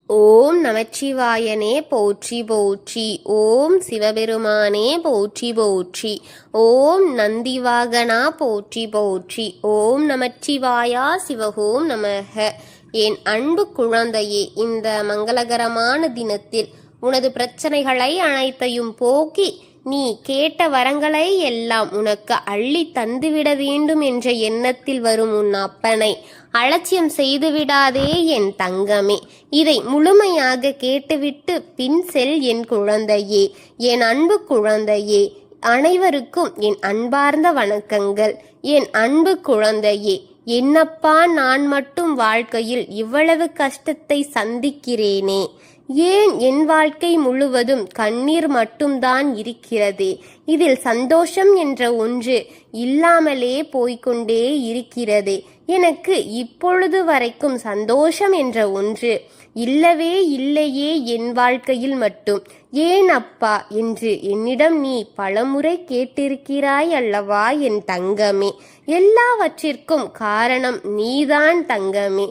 ஓம் நமச்சிவாயனே போற்றி போற்றி. ஓம் சிவபெருமானே போற்றி போற்றி. ஓம் நந்திவாகனா போற்றி போற்றி. ஓம் நமச்சிவாயா சிவகோம் நமக. என் அன்பு குழந்தையே, இந்த மங்களகரமான தினத்தில் உனது பிரச்சனைகளை அனைத்தையும் போக்கி நீ கேட்ட வரங்களை எல்லாம் உனக்கு அள்ளி தந்துவிட வேண்டும் என்ற எண்ணத்தில் வரும் உன் அப்பனை அலட்சியம் செய்துவிடாதே என் தங்கமே. இதை முழுமையாக கேட்டுவிட்டு பின் செல் என் குழந்தையே, என் அன்பு குழந்தையே. அனைவருக்கும் என் அன்பார்ந்த வணக்கங்கள். என் அன்பு குழந்தையே, என்னப்பா நான் மட்டும் வாழ்க்கையில் இவ்வளவு கஷ்டத்தை சந்திக்கிறேனே, ஏன் என் வாழ்க்கை முழுவதும் கண்ணீர் மட்டும்தான் இருக்கிறது, இதில் சந்தோஷம் என்ற ஒன்று இல்லாமலே போய்கொண்டே இருக்கிறது, எனக்கு இப்பொழுது வரைக்கும் சந்தோஷம் என்ற ஒன்று இல்லவே இல்லையே என் வாழ்க்கையில் மட்டும், ஏன் அப்பா என்று என்னிடம் நீ பலமுறை கேட்டிருக்கிறாய் அல்லவா என் தங்கமே. எல்லாவற்றிற்கும் காரணம் நீதான் தங்கமே.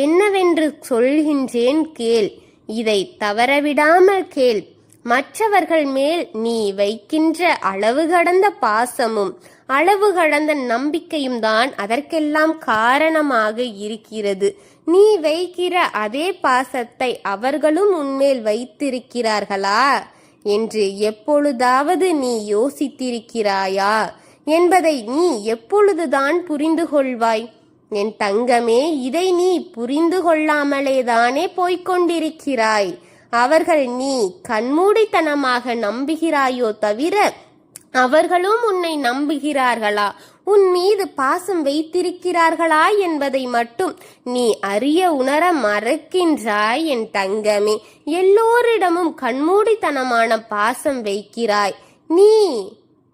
என்னவென்று சொல்கின்றேன் கேள், இதை தவறவிடாமல் கேள். மற்றவர்கள் மேல் நீ வைக்கின்ற அளவு கடந்த பாசமும் அளவு கடந்த நம்பிக்கையும் தான் அதற்கெல்லாம் காரணமாக இருக்கிறது. நீ வைக்கிற அதே பாசத்தை அவர்களும் உன்மேல் வைத்திருக்கிறார்களா என்று எப்பொழுதாவது நீ யோசித்திருக்கிறாயா என்பதை நீ எப்பொழுதுதான் புரிந்து கொள்வாய் என் தங்கமே. இதை நீ புரிந்து கொள்ளாமலேதானே போய்கொண்டிருக்கிறாய். அவர்கள் நீ கண்மூடித்தனமாக நம்புகிறாயோ தவிர அவர்களும் உன்னை நம்புகிறார்களா, உன் மீது பாசம் வைத்திருக்கிறார்களா என்பதை மட்டும் நீ அறிய உணர மறக்கின்றாய் என் தங்கமே. எல்லோரிடமும் கண்மூடித்தனமான பாசம் வைக்கிறாய். நீ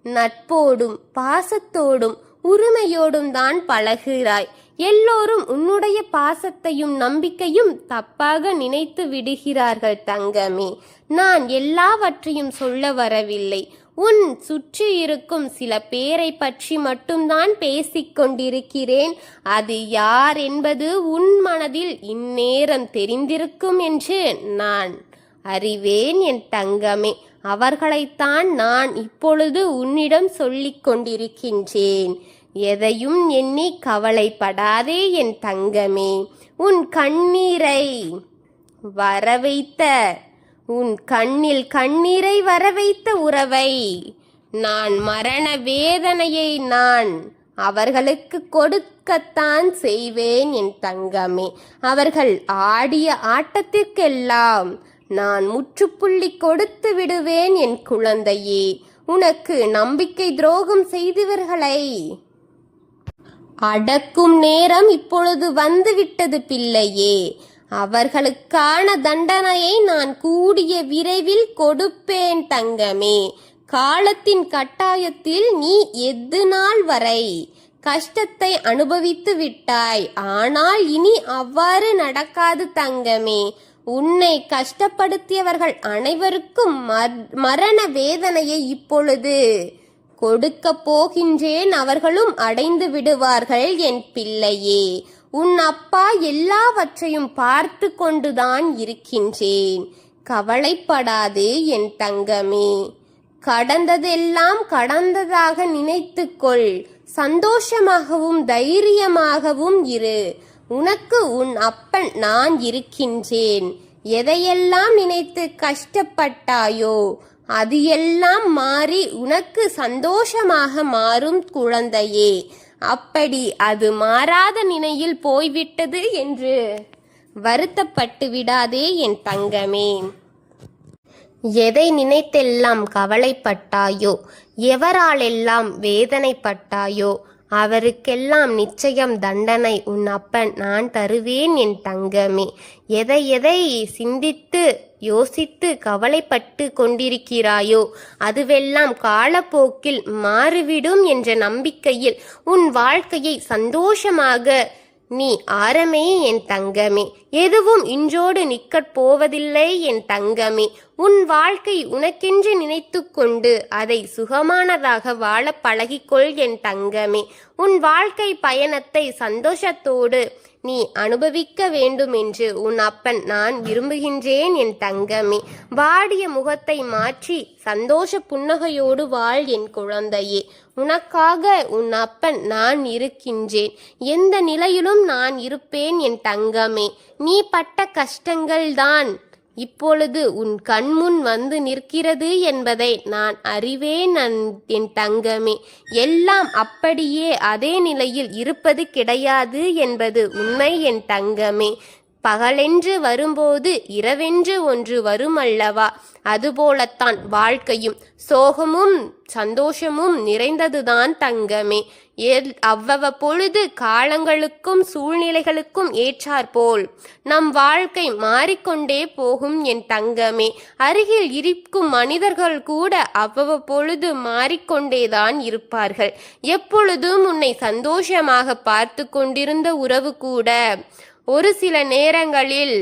நட்போடும் பாசத்தோடும் உரிமையோடும் தான் பழகிறாய். எல்லோரும் உன்னுடைய பாசத்தையும் நம்பிக்கையும் தப்பாக நினைத்து விடுகிறார்கள் தங்கமே. நான் எல்லாவற்றையும் சொல்ல வரவில்லை. உன் சுற்றி இருக்கும் சில பேரை பற்றி மட்டும்தான் பேசிக்கொண்டிருக்கிறேன். அது யார் என்பது உன் மனதில் இந்நேரம் தெரிந்திருக்கும் என்று நான் அறிவேன் என் தங்கமே. அவர்களைத்தான் நான் இப்பொழுது உன்னிடம் சொல்லிக் கொண்டிருக்கின்றேன். எதையும் எண்ணி கவலைப்படாதே என் தங்கமே. உன் கண்ணீரை வரவைத்த உன் கண்ணில் கண்ணீரை வரவைத்த உறவை நான் மரண வேதனையை நான் அவர்களுக்கு கொடுக்கத்தான் செய்வேன் என் தங்கமே. அவர்கள் ஆடிய ஆட்டத்திற்கெல்லாம் நான் முற்றுப்புள்ளி கொடுத்து விடுவேன் என் குழந்தையே. உனக்கு நம்பிக்கை துரோகம் செய்தவர்களை அடக்கும் நேரம் இப்பொழுது வந்துவிட்டது பிள்ளையே. அவர்களுக்கான தண்டனையை நான் கூடிய விரைவில் கொடுப்பேன் தங்கமே. காலத்தின் கட்டாயத்தில் நீ எது நாள் வரை கஷ்டத்தை அனுபவித்து விட்டாய். ஆனால் இனி அவ்வாறு நடக்காது தங்கமே. உன்னை கஷ்டப்படுத்தியவர்கள் அனைவருக்கும் மரண வேதனையை இப்பொழுது கொடுக்க போகின்றேன். அவர்களும் அடைந்து விடுவார்கள் என் பிள்ளையே. உன் அப்பா எல்லாவற்றையும் பார்த்து கொண்டுதான் இருக்கின்றேன். கவலைப்படாது என் தங்கமே. கடந்ததெல்லாம் கடந்ததாக நினைத்துக்கொள். சந்தோஷமாகவும் தைரியமாகவும் இரு. உனக்கு உன் அப்பன் நான் இருக்கின்றேன். எதையெல்லாம் நினைத்து கஷ்டப்பட்டாயோ அது எல்லாம் மாறி உனக்கு சந்தோஷமாக மாறும் குழந்தையே. அப்படி அது மாறாத நிலையில் போய்விட்டது என்று வருத்தப்பட்டு விடாதே என் தங்கமே. எதை நினைத்தெல்லாம் கவலைப்பட்டாயோ, எவராலெல்லாம் வேதனைப்பட்டாயோ அவருக்கெல்லாம் நிச்சயம் தண்டனை உன் அப்பன் நான் தருவேன் என் தங்கமே. எதை எதை சிந்தித்து யோசித்து கவலைப்பட்டு கொண்டிருக்கிறாயோ அதுவெல்லாம் காலப்போக்கில் மாறிவிடும் என்ற நம்பிக்கையில் உன் வாழ்க்கையை சந்தோஷமாக நீ ஆரமே என் தங்கமே. எதுவும் இன்றோடு நிற்கப் போவதில்லை என் தங்கமே. உன் வாழ்க்கை உனக்கென்று நினைத்து கொண்டு அதை சுகமானதாக வாழ பழகிக்கொள் என் தங்கமே. உன் வாழ்க்கை பயணத்தை சந்தோஷத்தோடு நீ அனுபவிக்க வேண்டுமென்று உன் அப்பன் நான் விரும்புகின்றேன் என் தங்கமே. வாடிய முகத்தை மாற்றி சந்தோஷ புன்னகையோடு வாழ் என் குழந்தையே. உனக்காக உன் அப்பன் நான் இருக்கின்றேன். எந்த நிலையிலும் நான் இருப்பேன் என் தங்கமே. நீ பட்ட கஷ்டங்கள்தான் இப்பொழுது உன் கண்முன் வந்து நிற்கிறது என்பதை நான் அறிவேன் என் தங்கமே. எல்லாம் அப்படியே அதே நிலையில் இருப்பது கிடையாது என்பது உண்மை என் தங்கமே. பகலென்று வரும்போது இரவென்று ஒன்று வருமல்லவா, அதுபோலத்தான் வாழ்க்கையும் சோகமும் சந்தோஷமும் நிறைந்ததுதான் தங்கமே. அவ்வப்பொழுது காலங்களுக்கும் சூழ்நிலைகளுக்கும் ஏற்றாற்போல் நம் வாழ்க்கை மாறிக்கொண்டே போகும் என் தங்கமே. அருகில் இருக்கும் மனிதர்கள் கூட அவ்வப்பொழுது மாறிக்கொண்டேதான் இருப்பார்கள். எப்பொழுதும் உன்னை சந்தோஷமாக பார்த்து கொண்டிருந்த உறவு கூட ஒரு சில நேரங்களில்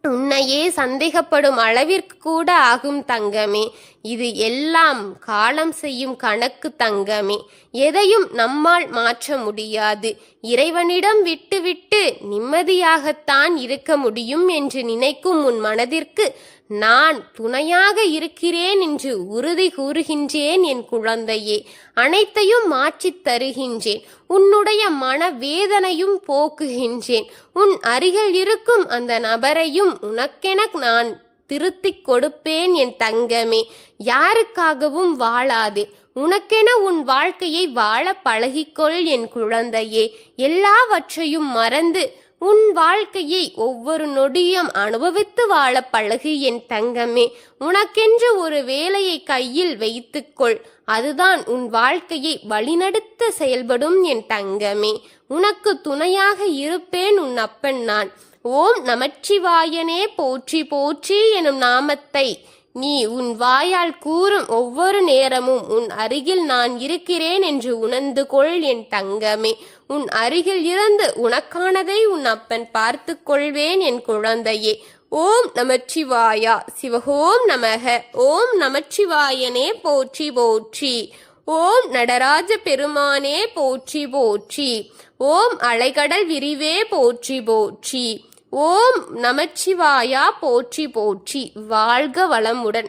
உன்னையே சந்தேகப்படும் அளவிற்கு கூட ஆகும் தங்கமே. இது எல்லாம் காலம் செய்யும் கணக்கு தங்கமே. எதையும் நம்மால் மாற்ற முடியாது. இறைவனிடம் விட்டுவிட்டு நிம்மதியாகத்தான் இருக்க முடியும் என்று நினைக்கும் உன் மனதிற்கு நான் துணையாக இருக்கிறேன் என்று உறுதி கூறுகின்றேன் என் குழந்தையே. அனைத்தையும் மாற்றித் தருகின்றேன். உன்னுடைய மனவேதனையும் போக்குகின்றேன். உன் அருகில் இருக்கும் அந்த நபரையும் உனக்கென நான் திருத்திக் கொடுப்பேன் என் தங்கமே. யாருக்காகவும் வாழாதே. உனக்கென உன் வாழ்க்கையை வாழ பழகிக்கொள் என் குழந்தையே. எல்லாவற்றையும் மறந்து உன் வாழ்க்கையை ஒவ்வொரு நொடியும் அனுபவித்து வாழ பழகு என் தங்கமே. உனக்கென்று ஒரு வேலையை கையில் வைத்துக்கொள். அதுதான் உன் வாழ்க்கையை வழிநடத்த செயல்படும் என் தங்கமே. உனக்கு துணையாக இருப்பேன் உன் அப்பன் நான். ஓம் நமச்சிவாயனே போற்றி போற்றி எனும் நாமத்தை நீ உன் வாயால் கூறும் ஒவ்வொரு நேரமும் உன் அருகில் நான் இருக்கிறேன் என்று உணர்ந்து கொள் என் தங்கமே. உன் அருகில் இருந்து உனக்கானதை உன் அப்பன் பார்த்து கொள்வேன் என் குழந்தையே. ஓம் நமச்சிவாயா. சிவஹோம் நமக. ஓம் நமச்சிவாயனே போற்றி போற்றி. ஓம் நடராஜ பெருமானே போற்றி போற்றி. ஓம் அலைகடல் விரிவே போற்றி போற்றி. ஓம் நமச்சிவாயா போற்றி போற்றி. வாழ்க வளமுடன்.